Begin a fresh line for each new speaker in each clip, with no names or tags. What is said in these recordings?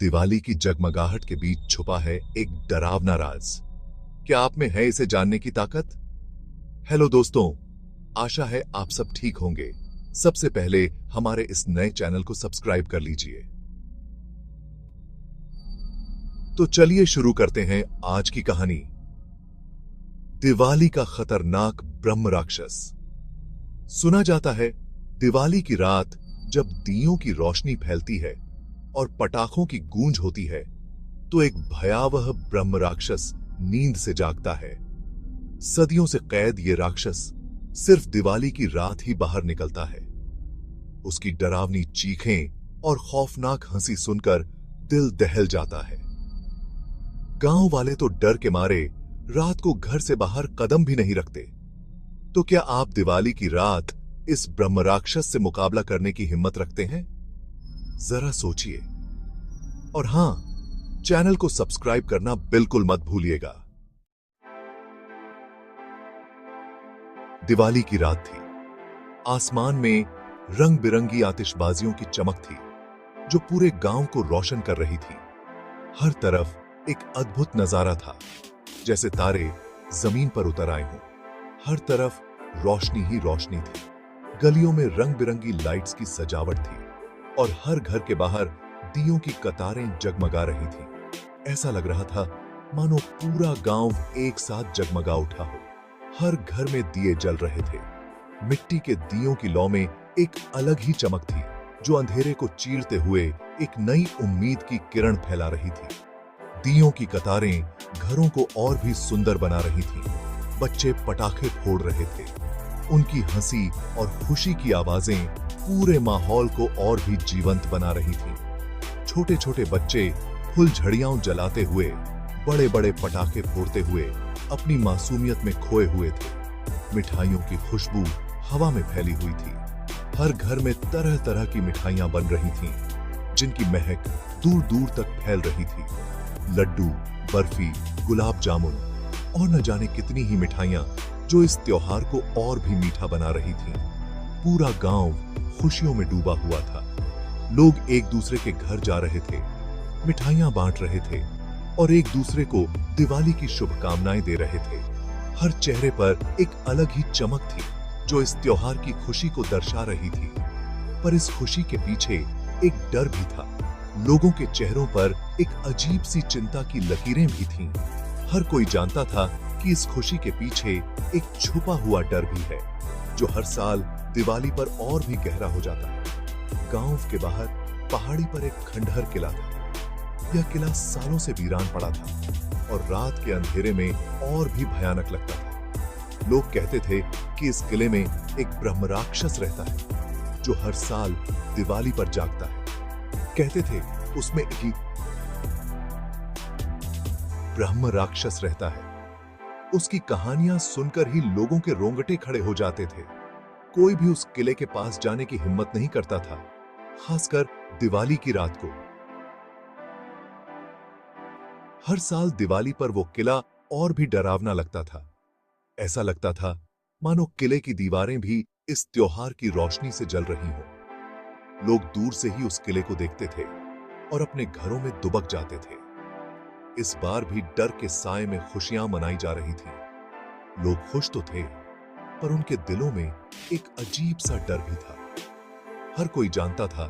दिवाली की जगमगाहट के बीच छुपा है एक डरावना राज। क्या आप में है इसे जानने की ताकत? हेलो दोस्तों, आशा है आप सब ठीक होंगे। सबसे पहले हमारे इस नए चैनल को सब्सक्राइब कर लीजिए। तो चलिए शुरू करते हैं आज की कहानी। दिवाली का खतरनाक ब्रह्म राक्षस। सुना जाता है दिवाली की रात जब दियों की रोशनी फैलती है और पटाखों की गूंज होती है तो एक भयावह ब्रह्म राक्षस नींद से जागता है। सदियों से कैद ये राक्षस सिर्फ दिवाली की रात ही बाहर निकलता है। उसकी डरावनी चीखें और खौफनाक हंसी सुनकर दिल दहल जाता है। गांव वाले तो डर के मारे रात को घर से बाहर कदम भी नहीं रखते। तो क्या आप दिवाली की रात इस ब्रह्म राक्षस से मुकाबला करने की हिम्मत रखते हैं? जरा सोचिए। और हां, चैनल को सब्सक्राइब करना बिल्कुल मत भूलिएगा। दिवाली की रात थी। आसमान में रंग बिरंगी आतिशबाजियों की चमक थी जो पूरे गांव को रोशन कर रही थी। हर तरफ एक अद्भुत नजारा था, जैसे तारे जमीन पर उतर आए हों। हर तरफ रोशनी ही रोशनी थी। गलियों में रंग बिरंगी लाइट्स की सजावट थी और हर घर के बाहर दियों की कतारें जगमगा रही थी। ऐसा लग रहा था मानो पूरा गांव एक साथ जगमगा उठा हो। हर घर में दिए जल रहे थे। मिट्टी के दियों की लौ में एक अलग ही चमक थी जो अंधेरे को चीरते हुए एक नई उम्मीद की किरण फैला रही थी। दियों की कतारें घरों को और भी सुंदर बना रही थीं। बच्चे पटाखे फोड़ रहे थे। उनकी हंसी और खुशी की आवाजें पूरे माहौल को और भी जीवंत बना रही थीं। छोटे छोटे बच्चे फुलझड़ियां जलाते हुए, बड़े बड़े पटाखे फोड़ते हुए अपनी मासूमियत में खोए हुए थे। मिठाइयों की खुशबू हवा में फैली हुई थी। हर घर में तरह तरह की मिठाइयां बन रही थीं, जिनकी महक दूर दूर तक फैल रही थी। लड्डू, बर्फी, गुलाब जामुन और न जाने कितनी ही मिठाइयां जो इस त्योहार को और भी मीठा बना रही थीं। पूरा गांव खुशियों में डूबा हुआ था। लोग एक दूसरे के घर जा रहे थे, मिठाइयां बांट रहे थे और एक दूसरे को दिवाली की शुभकामनाएं दे रहे थे। हर चेहरे पर एक अलग ही चमक थी जो इस त्योहार की खुशी को दर्शा रही थी। पर इस खुशी के पीछे एक डर भी था। लोगों के चेहरों पर एक अजीब सी चिंता की लकीरें भी थीं। हर कोई जानता था कि इस खुशी के पीछे एक छुपा हुआ डर भी है जो हर साल दिवाली पर और भी गहरा हो जाता है। गांव के बाहर पहाड़ी पर एक खंडहर किला था। यह किला सालों से वीरान पड़ा था और रात के अंधेरे में और भी भयानक लगता था। लोग कहते थे कि इस किले में एक ब्रह्म राक्षस रहता है जो हर साल दिवाली पर जागता है। कहते थे उसमें एक ब्रह्म राक्षस रहता है। उसकी कहानियां सुनकर ही लोगों के रोंगटे खड़े हो जाते थे। कोई भी उस किले के पास जाने की हिम्मत नहीं करता था, खासकर दिवाली की रात को। हर साल दिवाली पर वो किला और भी डरावना लगता था। ऐसा लगता था मानो किले की दीवारें भी इस त्योहार की रोशनी से जल रही हों। लोग दूर से ही उस किले को देखते थे और अपने घरों में दुबक जाते थे। इस बार भी डर के साए में खुशियां मनाई जा रही थी। लोग खुश तो थे, पर उनके दिलों में एक अजीब सा डर भी था। हर कोई जानता था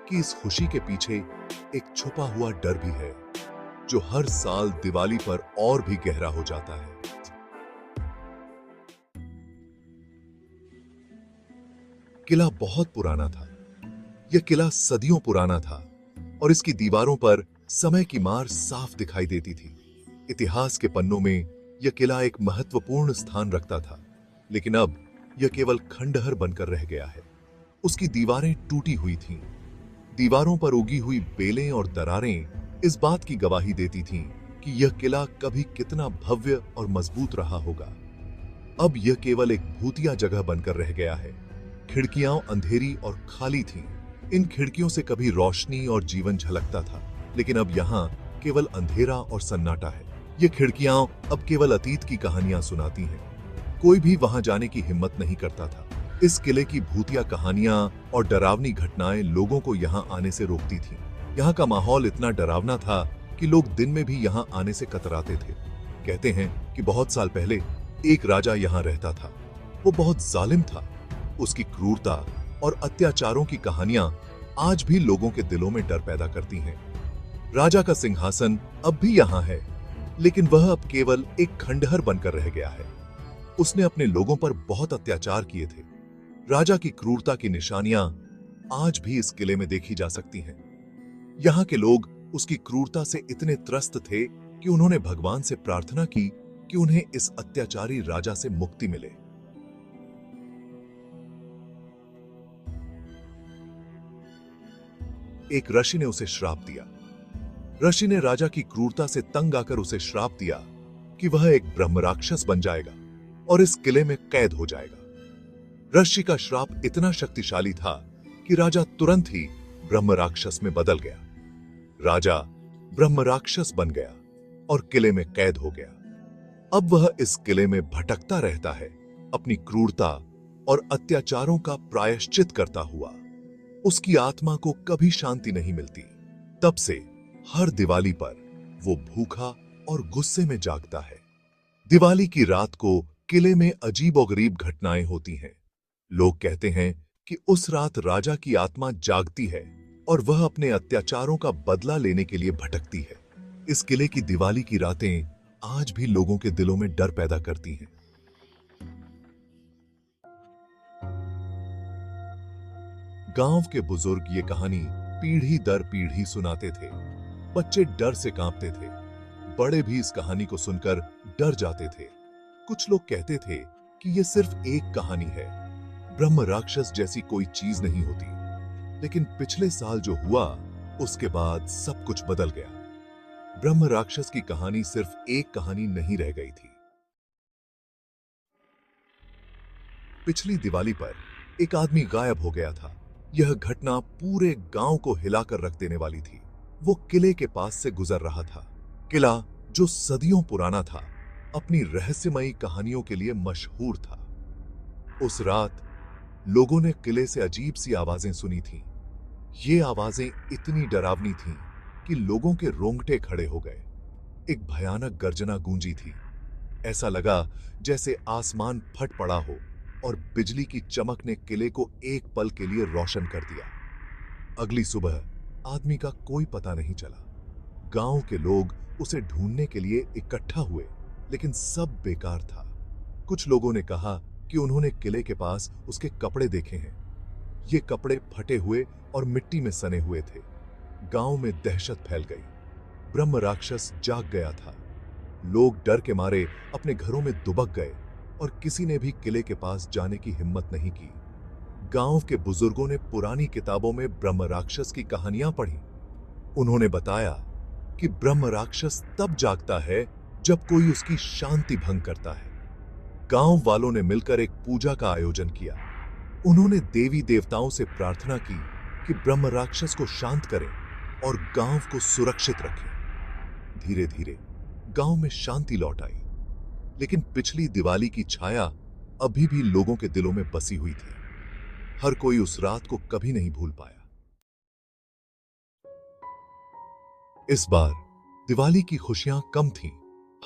कि इस खुशी के पीछे एक छुपा हुआ डर भी है जो हर साल दिवाली पर और भी गहरा हो जाता है। किला बहुत पुराना था। यह किला सदियों पुराना था और इसकी दीवारों पर समय की मार साफ दिखाई देती थी। इतिहास के पन्नों में यह किला एक महत्वपूर्ण स्थान रखता था, लेकिन अब यह केवल खंडहर बनकर रह गया है। उसकी दीवारें टूटी हुई थीं। दीवारों पर उगी हुई बेलें और दरारें इस बात की गवाही देती थीं कि यह किला कभी कितना भव्य और मजबूत रहा होगा। अब यह केवल एक भूतिया जगह बनकर रह गया है। खिड़कियां अंधेरी और खाली थीं। इन खिड़कियों से कभी रोशनी और जीवन झलकता था, लेकिन अब यहाँ केवल अंधेरा और सन्नाटा है। ये खिड़कियां अब केवल अतीत की कहानियां सुनाती हैं। कोई भी वहां जाने की हिम्मत नहीं करता था। इस किले की भूतिया कहानियां और डरावनी घटनाएं लोगों को यहां आने से रोकती थीं। यहाँ का माहौल इतना डरावना था कि लोग दिन में भी यहाँ आने से कतराते थे। कहते हैं कि बहुत साल पहले एक राजा यहाँ रहता था। वो बहुत जालिम था। उसकी क्रूरता और अत्याचारों की कहानियां आज भी लोगों के दिलों में डर पैदा करती हैं। राजा का सिंहासन अब भी यहाँ है, लेकिन वह अब केवल एक खंडहर बनकर रह गया है। उसने अपने लोगों पर बहुत अत्याचार किए थे। राजा की क्रूरता की निशानियां आज भी इस किले में देखी जा सकती हैं। यहाँ के लोग उसकी क्रूरता से इतने त्रस्त थे कि उन्होंने भगवान से प्रार्थना की कि उन्हें इस अत्याचारी राजा से मुक्ति मिले। एक ऋषि ने उसे श्राप दिया। ऋषि ने राजा की क्रूरता से तंग आकर उसे श्राप दिया कि वह एक ब्रह्म राक्षस बन जाएगा और इस किले में कैद हो जाएगा। ऋषि का श्राप इतना शक्तिशाली था कि राजा तुरंत ही ब्रह्म राक्षस में बदल गया। राजा ब्रह्म राक्षस बन गया और किले में कैद हो गया। अब वह इस किले में भटकता रहता है, अपनी क्रूरता और अत्याचारों का प्रायश्चित करता हुआ। उसकी आत्मा को कभी शांति नहीं मिलती। तब से हर दिवाली पर वो भूखा और गुस्से में जागता है। दिवाली की रात को किले में अजीबोगरीब घटनाएं होती हैं। लोग कहते हैं कि उस रात राजा की आत्मा जागती है और वह अपने अत्याचारों का बदला लेने के लिए भटकती है। इस किले की दिवाली की रातें आज भी लोगों के दिलों में डर पैदा करती हैं। गांव के बुजुर्ग ये कहानी पीढ़ी दर पीढ़ी सुनाते थे। बच्चे डर से कांपते थे। बड़े भी इस कहानी को सुनकर डर जाते थे। कुछ लोग कहते थे कि ये सिर्फ एक कहानी है, ब्रह्म राक्षस जैसी कोई चीज नहीं होती। लेकिन पिछले साल जो हुआ, उसके बाद सब कुछ बदल गया। ब्रह्म राक्षस की कहानी सिर्फ एक कहानी नहीं रह गई थी। पिछली दिवाली पर एक आदमी गायब हो गया था। यह घटना पूरे गांव को हिलाकर रख देने वाली थी। वो किले के पास से गुजर रहा था। किला जो सदियों पुराना था, अपनी रहस्यमयी कहानियों के लिए मशहूर था। उस रात लोगों ने किले से अजीब सी आवाजें सुनी थीं। ये आवाजें इतनी डरावनी थीं कि लोगों के रोंगटे खड़े हो गए। एक भयानक गर्जना गूंजी थी। ऐसा लगा जैसे आसमान फट पड़ा हो और बिजली की चमक ने किले को एक पल के लिए रोशन कर दिया। अगली सुबह आदमी का कोई पता नहीं चला। गांव के लोग उसे ढूंढने के लिए इकट्ठा हुए, लेकिन सब बेकार था। कुछ लोगों ने कहा कि उन्होंने किले के पास उसके कपड़े देखे हैं। ये कपड़े फटे हुए और मिट्टी में सने हुए थे। गांव में दहशत फैल गई। ब्रह्म राक्षस जाग गया था। लोग डर के मारे अपने घरों में दुबक गए और किसी ने भी किले के पास जाने की हिम्मत नहीं की। गांव के बुजुर्गों ने पुरानी किताबों में ब्रह्म राक्षस की कहानियां पढ़ी। उन्होंने बताया कि ब्रह्म राक्षस तब जागता है जब कोई उसकी शांति भंग करता है। गांव वालों ने मिलकर एक पूजा का आयोजन किया। उन्होंने देवी देवताओं से प्रार्थना की कि ब्रह्म राक्षस को शांत करें और गांव को सुरक्षित रखें। धीरे धीरे गांव में शांति लौट आई, लेकिन पिछली दिवाली की छाया अभी भी लोगों के दिलों में बसी हुई थी। हर कोई उस रात को कभी नहीं भूल पाया। इस बार दिवाली की खुशियां कम थीं।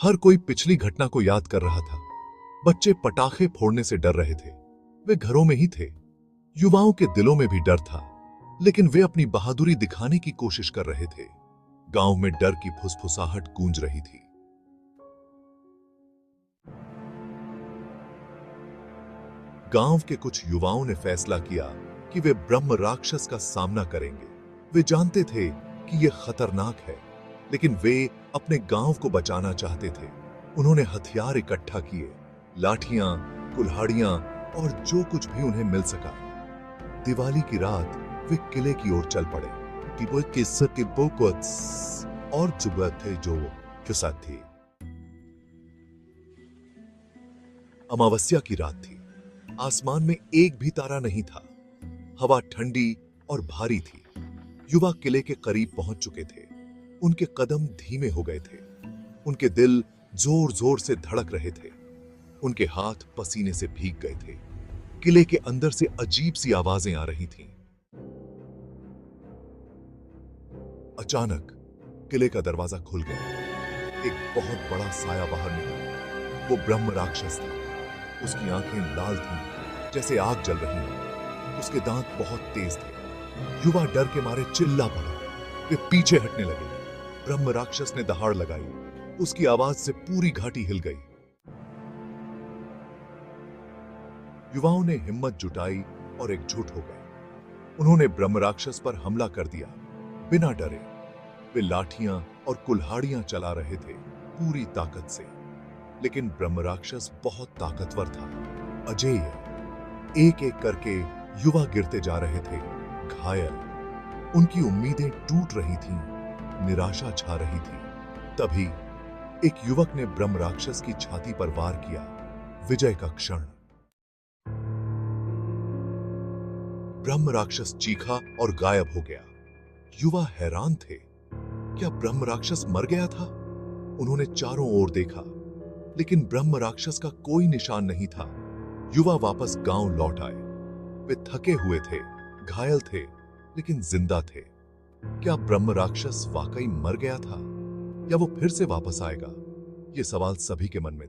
हर कोई पिछली घटना को याद कर रहा था। बच्चे पटाखे फोड़ने से डर रहे थे। वे घरों में ही थे। युवाओं के दिलों में भी डर था, लेकिन वे अपनी बहादुरी दिखाने की कोशिश कर रहे थे। गांव में डर की फुसफुसाहट गूंज रही थी। गांव के कुछ युवाओं ने फैसला किया कि वे ब्रह्म राक्षस का सामना करेंगे। वे जानते थे कि यह खतरनाक है, लेकिन वे अपने गांव को बचाना चाहते थे। उन्होंने हथियार इकट्ठा किए, लाठियां, कुल्हाड़ियां और जो कुछ भी उन्हें मिल सका। दिवाली की रात वे किले की ओर चल पड़े। और जुबा थे जो के साथ थे। अमावस्या की रात थी। आसमान में एक भी तारा नहीं था। हवा ठंडी और भारी थी। युवा किले के करीब पहुंच चुके थे। उनके कदम धीमे हो गए थे। उनके दिल जोर जोर से धड़क रहे थे। उनके हाथ पसीने से भीग गए थे। किले के अंदर से अजीब सी आवाजें आ रही थीं। अचानक किले का दरवाजा खुल गया। एक बहुत बड़ा साया बाहर निकला। वो ब्रह्म राक्षस था। उसकी आंखें लाल थीं, जैसे आग जल रही हो। उसके दांत बहुत तेज थे। युवा डर के मारे चिल्ला पड़ा। वे पीछे हटने लगे। ब्रह्म राक्षस ने दहाड़ लगाई। उसकी आवाज से पूरी घाटी हिल गई। युवाओं ने हिम्मत जुटाई और एकजुट हो गए। उन्होंने ब्रह्म राक्षस पर हमला कर दिया। बिना डरे वे लाठियां और कुल्हाड़ियां चला रहे थे, पूरी ताकत से। लेकिन ब्रह्म राक्षस बहुत ताकतवर था, अजेय। एक एक करके युवा गिरते जा रहे थे, घायल। उनकी उम्मीदें टूट रही थीं, निराशा छा रही थी। तभी एक युवक ने ब्रह्म राक्षस की छाती पर वार किया। विजय का क्षण। ब्रह्म राक्षस चीखा और गायब हो गया। युवा हैरान थे। क्या ब्रह्म राक्षस मर गया था? उन्होंने चारों ओर देखा, लेकिन ब्रह्म राक्षस का कोई निशान नहीं था। युवा वापस गांव लौट आए। वे थके हुए थे, घायल थे, लेकिन जिंदा थे। क्या ब्रह्म राक्षस वाकई मर गया था, या वो फिर से वापस आएगा? ये सवाल सभी के मन में